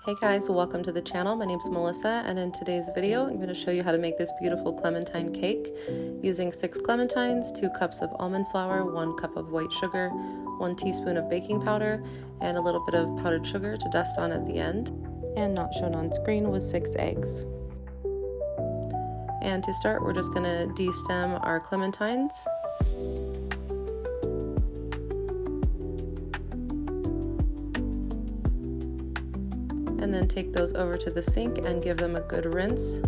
Hey guys, welcome to the channel. My name's Melissa, and in today's video I'm going to show you how to make this beautiful clementine cake using 6 clementines, 2 cups of almond flour, 1 cup of white sugar, 1 teaspoon of baking powder, and a little bit of powdered sugar to dust on at the end. And not shown on screen was 6 eggs. And to start, we're just going to de-stem our clementines. And then take those over to the sink and give them a good rinse.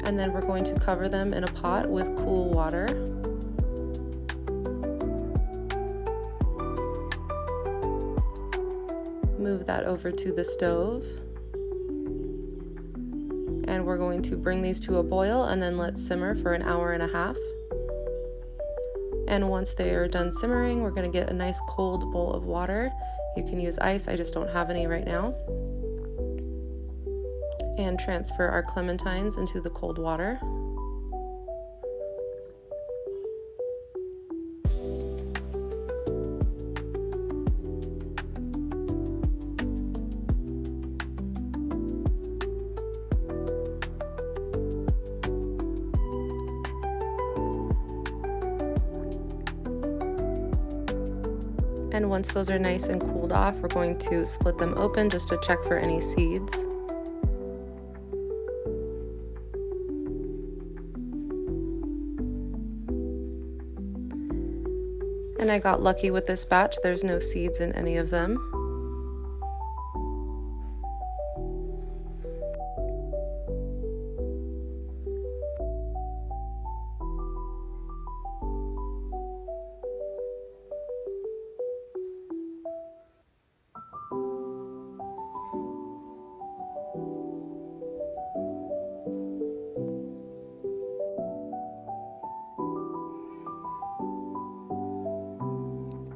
And then we're going to cover them in a pot with cool water. Move that over to the stove. And we're going to bring these to a boil and then let simmer for an hour and a half. And once they are done simmering, we're going to get a nice cold bowl of water. You can use ice, I just don't have any right now. And transfer our clementines into the cold water. And once those are nice and cooled off, we're going to split them open just to check for any seeds. And I got lucky with this batch, there's no seeds in any of them.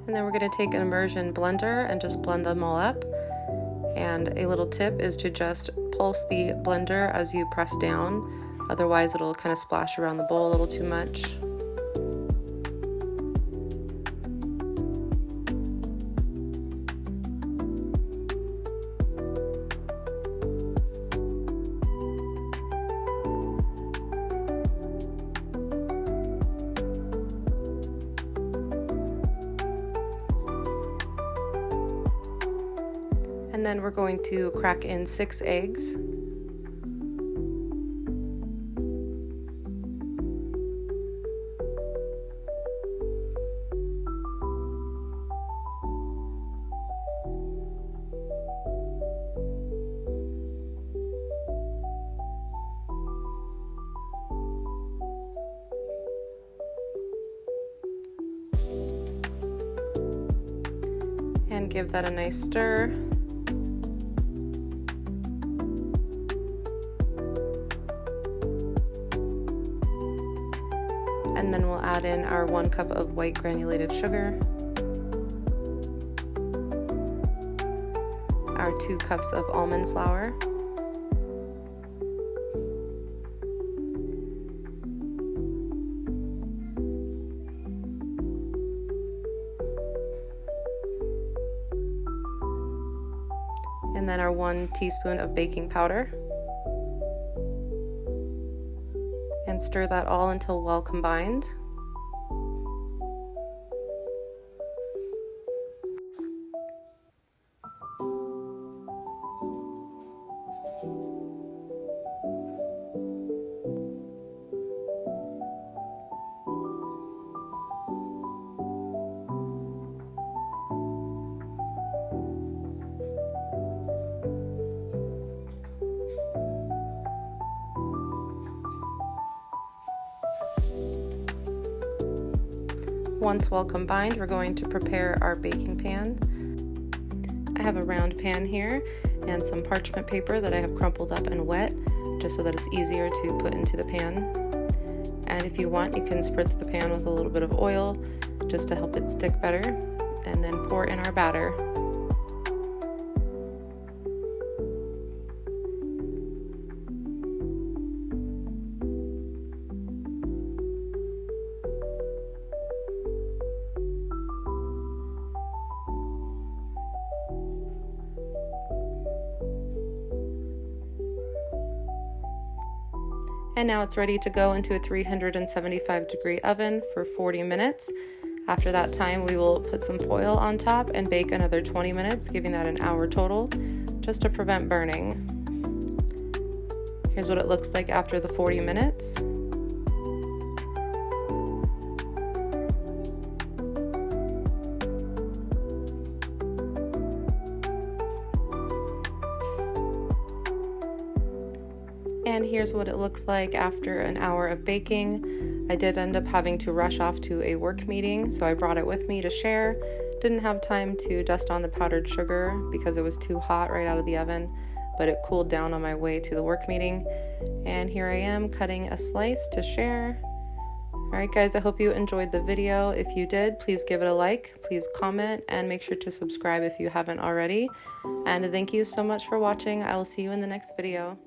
And then we're going to take an immersion blender and just blend them all up. And a little tip is to just pulse the blender as you press down, otherwise it'll kind of splash around the bowl a little too much. And then we're going to crack in 6 eggs. And give that a nice stir. And then we'll add in our 1 cup of white granulated sugar, our 2 cups of almond flour, and then our 1 teaspoon of baking powder. And stir that all until well combined. Once well combined, we're going to prepare our baking pan. I have a round pan here and some parchment paper that I have crumpled up and wet, just so that it's easier to put into the pan. And if you want, you can spritz the pan with a little bit of oil just to help it stick better, and then pour in our batter. And now it's ready to go into a 375-degree oven for 40 minutes. After that time, we will put some foil on top and bake another 20 minutes, giving that an hour total, just to prevent burning. Here's what it looks like after the 40 minutes. And here's what it looks like after an hour of baking. I did end up having to rush off to a work meeting, so I brought it with me to share. Didn't have time to dust on the powdered sugar because it was too hot right out of the oven, but it cooled down on my way to the work meeting. And here I am cutting a slice to share. Alright guys, I hope you enjoyed the video. If you did, please give it a like, please comment, and make sure to subscribe if you haven't already. And thank you so much for watching. I will see you in the next video.